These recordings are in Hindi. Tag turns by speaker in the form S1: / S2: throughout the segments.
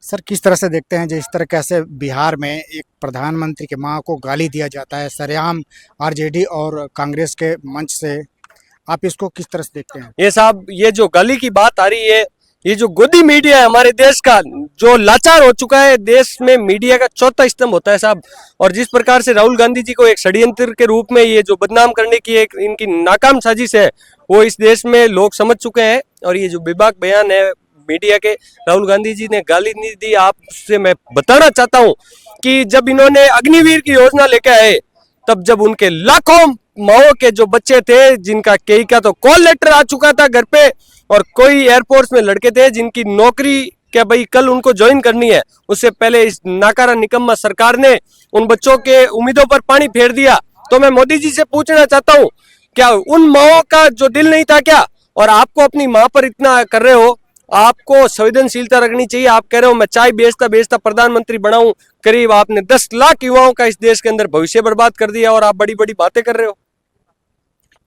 S1: सर, किस तरह से देखते हैं जिस तरह कैसे बिहार में एक प्रधानमंत्री की मां को गाली दिया जाता है सरेआम आरजेडी और कांग्रेस के मंच से, आप इसको किस तरह से देखते हैं?
S2: ये साहब, ये जो गाली की बात आ रही है, ये जो गोदी मीडिया है हमारे देश का, जो लाचार हो चुका है, देश में मीडिया का चौथा स्तंभ होता है साहब। और जिस प्रकार से राहुल गांधी जी को एक षड्यंत्र के रूप में ये जो बदनाम करने की एक इनकी नाकाम साजिश है, वो इस देश में लोग समझ चुके हैं। और ये जो बेबाक बयान है मीडिया के, राहुल गांधी जी ने गाली नहीं दी, आपसे मैं बताना चाहता हूं कि जब इन्होंने अग्निवीर की योजना लेके आए, तब जब उनके लाखों माओ के जो बच्चे थे, जिनका कई का तो कॉल लेटर आ चुका था घर पे, और कोई एयरपोर्ट में लड़के थे जिनकी नौकरी क्या भाई कल उनको ज्वाइन करनी है, उससे पहले इस नाकारा निकम्मा सरकार ने उन बच्चों के उम्मीदों पर पानी फेर दिया। तो मैं मोदी जी से पूछना चाहता हूं, क्या उन माओ का जो दिल नहीं था क्या? और आपको अपनी मां पर इतना कर रहे हो, आपको संवेदनशीलता रखनी चाहिए। आप कह रहे हो मैं चाय बेचता बेचता प्रधानमंत्री बनाऊं, करीब आपने 10 लाख युवाओं का इस देश के अंदर भविष्य बर्बाद कर दिया, और आप बड़ी बड़ी बातें कर रहे हो।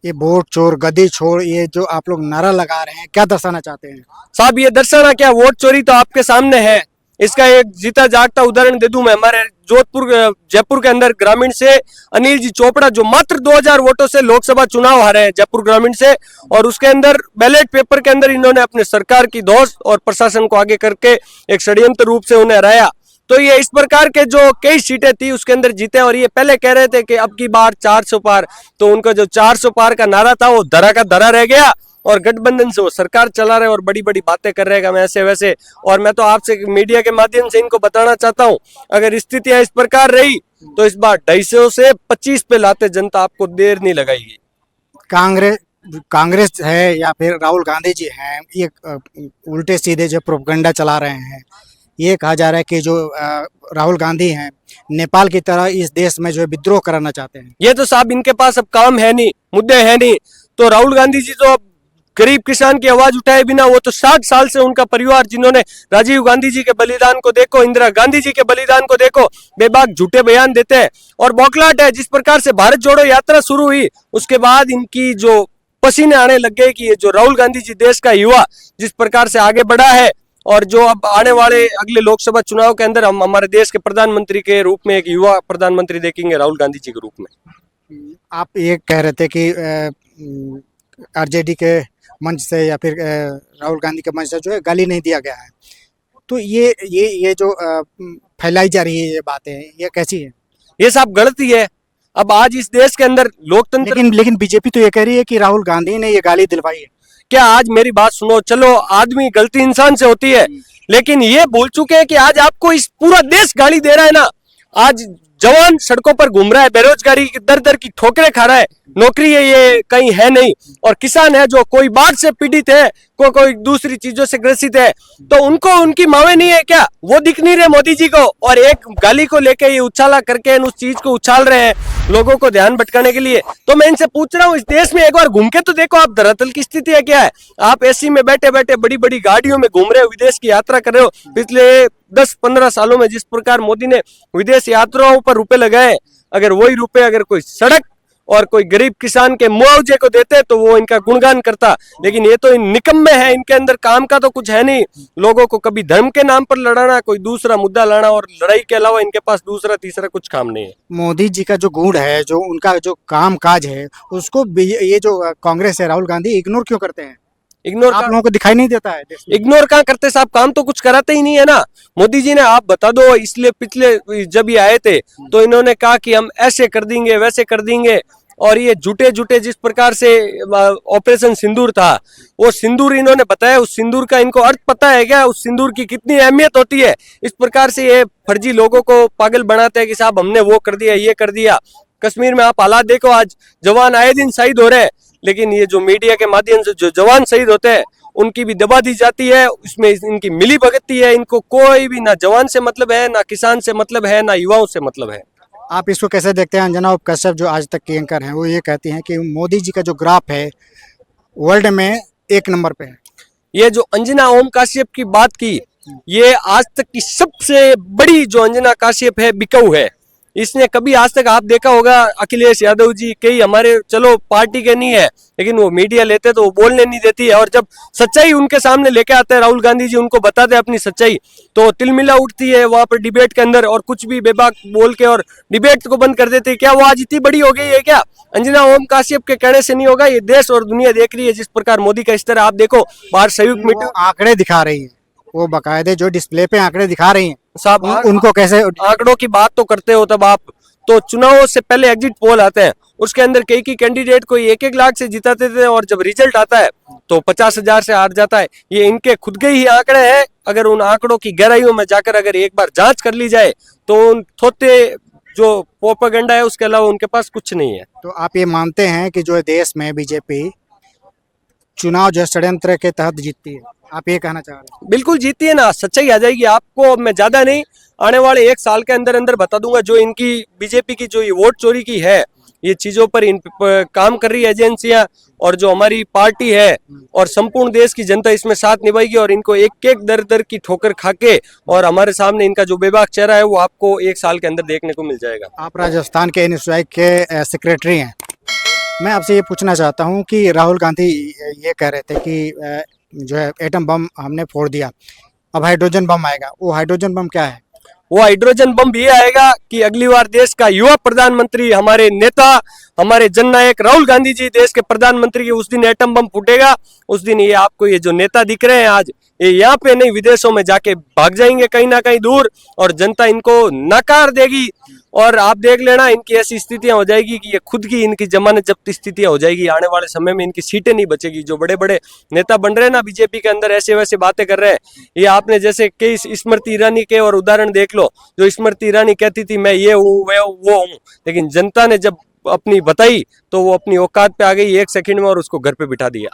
S1: ये वोट चोर गद्दी छोड़, ये जो आप लोग नारा लगा रहे हैं, क्या दर्शाना चाहते हैं?
S2: साहब, ये दर्शाना क्या, वोट चोरी तो आपके सामने है। इसका एक जीता जागता उदाहरण दे दूं मैं। हमारे जोधपुर जयपुर के अंदर ग्रामीण से अनिल जी चोपड़ा, जो मात्र 2000 वोटों से लोकसभा चुनाव हारे हैं जयपुर ग्रामीण से, और उसके अंदर बैलेट पेपर के अंदर इन्होंने अपने सरकार की दोस्त और प्रशासन को आगे करके एक षड्यंत्र रूप से उन्हें हराया। तो ये इस प्रकार के जो कई सीटें थी उसके अंदर जीते। और ये पहले कह रहे थे कि अब की बार 400 पार, तो उनका जो 400 पार का नारा था वो धरा का धरा रह गया, और गठबंधन से वो सरकार चला रहे और बड़ी बड़ी बातें कर रहे हैं ऐसे वैसे। और मैं तो आपसे मीडिया के माध्यम से इनको बताना चाहता हूं, अगर स्थितियां इस प्रकार रही तो इस बार 250 से 25 पे लाते जनता आपको देर नहीं लगाएगी।
S1: कांग्रेस है या फिर राहुल गांधी जी हैं, ये उल्टे सीधे जो प्रोपेगेंडा चला रहे हैं। ये कहा जा रहा है कि जो राहुल गांधी हैं, नेपाल की तरह इस देश में जो है विद्रोह कराना चाहते हैं।
S2: ये तो साहब इनके पास अब काम है नहीं, मुद्दे है नहीं। तो राहुल गांधी जी तो गरीब किसान की आवाज उठाए बिना, वो तो 60 साल से उनका परिवार, जिन्होंने राजीव गांधी जी के बलिदान को देखो, इंदिरा गांधी जी के बलिदान को देखो, बेबाक झूठे बयान देते हैं। और बौखलाहट है, जिस प्रकार से भारत जोड़ो यात्रा शुरू हुई उसके बाद इनकी जो पसीने आने लग गए कि ये जो राहुल गांधी जी देश का युवा जिस प्रकार से आगे बढ़ा है, और जो अब आने वाले अगले लोकसभा चुनाव के अंदर हम हमारे देश के प्रधानमंत्री के रूप में एक युवा प्रधानमंत्री देखेंगे राहुल गांधी जी के रूप में।
S1: आप ये कह रहे थे कि आरजेडी के मंच से या फिर राहुल गांधी के मंच से जो है गाली नहीं दिया गया है, तो ये जो फैलाई जा रही है ये बातें, ये कैसी है?
S2: ये सब गलती है। अब आज इस देश के अंदर लोकतंत्र,
S1: लेकिन बीजेपी तो ये कह रही है कि राहुल गांधी ने ये गाली दिलवाई है।
S2: क्या आज मेरी बात सुनो, चलो आदमी गलती इंसान से होती है, लेकिन ये भूल चुके हैं कि आज आपको इस पूरा देश गाली दे रहा है ना। आज जवान सड़कों पर घूम रहा है, बेरोजगारी दर दर की ठोकरें खा रहा है, नौकरी है ये कहीं है नहीं, और किसान है जो कोई बाढ़ से पीड़ित है, कोई दूसरी चीजों से ग्रसित है, तो उनको उनकी मावे नहीं है क्या? वो दिख नहीं रहे मोदी जी को, और एक गाली को लेके ये उछाला करके उस चीज को उछाल रहे हैं लोगों को ध्यान भटकाने के लिए। तो मैं इनसे पूछ रहा हूँ, इस देश में एक बार घूम के तो देखो, आप धरातल की स्थिति है क्या है। आप एसी में बैठे बैठे बड़ी बड़ी गाड़ियों में घूम रहे हो, विदेश की यात्रा कर रहे हो। पिछले 10-15 सालों में जिस प्रकार मोदी ने विदेश यात्राओं पर रुपए लगाए, अगर वही रुपए अगर कोई सड़क और कोई गरीब किसान के मुआवजे को देते तो वो इनका गुणगान करता। लेकिन ये तो निकम्मे है, इनके अंदर काम का तो कुछ है नहीं। लोगों को कभी धर्म के नाम पर लड़ाना, कोई दूसरा मुद्दा लाना, और लड़ाई के अलावा इनके पास दूसरा तीसरा कुछ काम नहीं है।
S1: मोदी जी का जो गुण है, जो उनका जो काम काज है, उसको ये जो कांग्रेस है, राहुल गांधी इग्नोर क्यों करते हैं?
S2: इग्नोर
S1: आप लोगों को दिखाई नहीं देता है?
S2: इग्नोर कहाँ करते साहब, काम तो कुछ कराते ही नहीं है ना। मोदी जी ने, आप बता दो, इसलिए पिछले जब ये आए थे तो इन्होंने कहा कि हम ऐसे कर देंगे वैसे कर देंगे, और ये झूठे जिस प्रकार से ऑपरेशन सिंदूर था, वो सिंदूर इन्होंने बताया, उस सिंदूर का इनको अर्थ पता है क्या? उस सिंदूर की कितनी अहमियत होती है? इस प्रकार से ये फर्जी लोगों को पागल बनाते हैं कि साहब हमने वो कर दिया ये कर दिया। कश्मीर में आप हालात देखो, आज जवान आए दिन शहीद हो रहे हैं, लेकिन ये जो मीडिया के माध्यम से जो जवान शहीद होते हैं उनकी भी दबा दी जाती है, उसमें इनकी मिली भगती है। इनको कोई भी ना जवान से मतलब है, ना किसान से मतलब है, ना युवाओं से मतलब है।
S1: आप इसको कैसे देखते हैं? अंजना कश्यप जो आज तक की एंकर हैं, वो ये कहती हैं कि मोदी जी का जो ग्राफ है वर्ल्ड में 1 नंबर पे है।
S2: ये जो अंजना ओम काश्यप की बात की, ये आज तक की सबसे बड़ी जो अंजना काश्यप है बिकाऊ है। इसने कभी आज तक आप देखा होगा अखिलेश यादव जी कई हमारे चलो पार्टी के नहीं है लेकिन वो मीडिया लेते तो वो बोलने नहीं देती है, और जब सच्चाई उनके सामने लेके आते हैं राहुल गांधी जी, उनको बताते हैं अपनी सच्चाई, तो तिलमिला उठती है वहां पर डिबेट के अंदर और कुछ भी बेबाक बोल के और डिबेट को बंद कर देते हैं। क्या वो आज इतनी बड़ी हो गई है क्या? अंजना ओम काश्यप के कहने से नहीं होगा, ये देश और दुनिया देख रही है जिस प्रकार मोदी का इस तरह आप देखो बाहर संयुक्त
S1: वो
S2: मीटिंग
S1: आंकड़े दिखा रही है, वो बकायदे जो डिस्प्ले पे आंकड़े दिखा रही हैं,
S2: साहब
S1: उनको कैसे
S2: आंकड़ों की बात तो करते हो तब आप, तो चुनावों से पहले एग्जिट पोल आते हैं, उसके अंदर कई कैंडिडेट को 1-1 लाख से जिताते थे और जब रिजल्ट आता है तो 50,000 से हार जाता है। ये इनके खुद के ही आंकड़े हैं। अगर उन आंकड़ों की गहराइयों में जाकर अगर एक बार जांच कर ली जाए तो उन थोते जो प्रोपेगेंडा है उसके अलावा उनके पास कुछ नहीं है।
S1: तो आप ये मानते हैं कि जो है देश में बीजेपी चुनाव जो है षड्यंत्र के तहत जीतती है, आप ये कहना चाह रहे हैं?
S2: बिल्कुल जीती है ना, सच्चाई आ जाएगी आपको। मैं ज्यादा नहीं, आने वाले 1 साल के अंदर अंदर बता दूंगा जो इनकी बीजेपी की जो ये वोट चोरी की है, ये चीजों पर काम कर रही है एजेंसियां और जो हमारी पार्टी है और संपूर्ण देश की जनता इसमें साथ निभाएगी और इनको एक एक दर दर की ठोकर खाके और हमारे सामने इनका जो बेबाक चेहरा है वो आपको 1 साल के अंदर देखने को मिल जाएगा।
S1: आप राजस्थान के एनएसयूआई के सेक्रेटरी हैं, मैं आपसे ये पूछना चाहता हूँ कि राहुल गांधी ये कह रहे थे कि जो है एटम बम हमने फोड़ दिया, अब हाइड्रोजन बम आएगा। वो हाइड्रोजन बम क्या है?
S2: वो हाइड्रोजन बम भी आएगा कि अगली बार देश का युवा प्रधानमंत्री, हमारे नेता, हमारे जननायक राहुल गांधी जी देश के प्रधानमंत्री के, उस दिन एटम बम फूटेगा। उस दिन ये आपको ये जो नेता दिख रहे हैं आज, ये यहाँ पे नहीं विदेशों में जाके भाग जाएंगे कहीं ना कहीं दूर और जनता इनको नकार देगी और आप देख लेना इनकी ऐसी स्थितियां हो जाएगी कि ये खुद की इनकी जमानत जब्त स्थितियां हो जाएगी। आने वाले समय में इनकी सीटें नहीं बचेगी। जो बड़े बड़े नेता बन रहे हैं ना बीजेपी के अंदर, ऐसे वैसे बातें कर रहे हैं, ये आपने जैसे कई स्मृति ईरानी के और उदाहरण देख लो। जो स्मृति ईरानी कहती थी मैं ये हूँ वो हूँ, लेकिन जनता ने जब अपनी बताई तो वो अपनी औकात पे आ गई 1 सेकंड में और उसको घर पे बिठा दिया।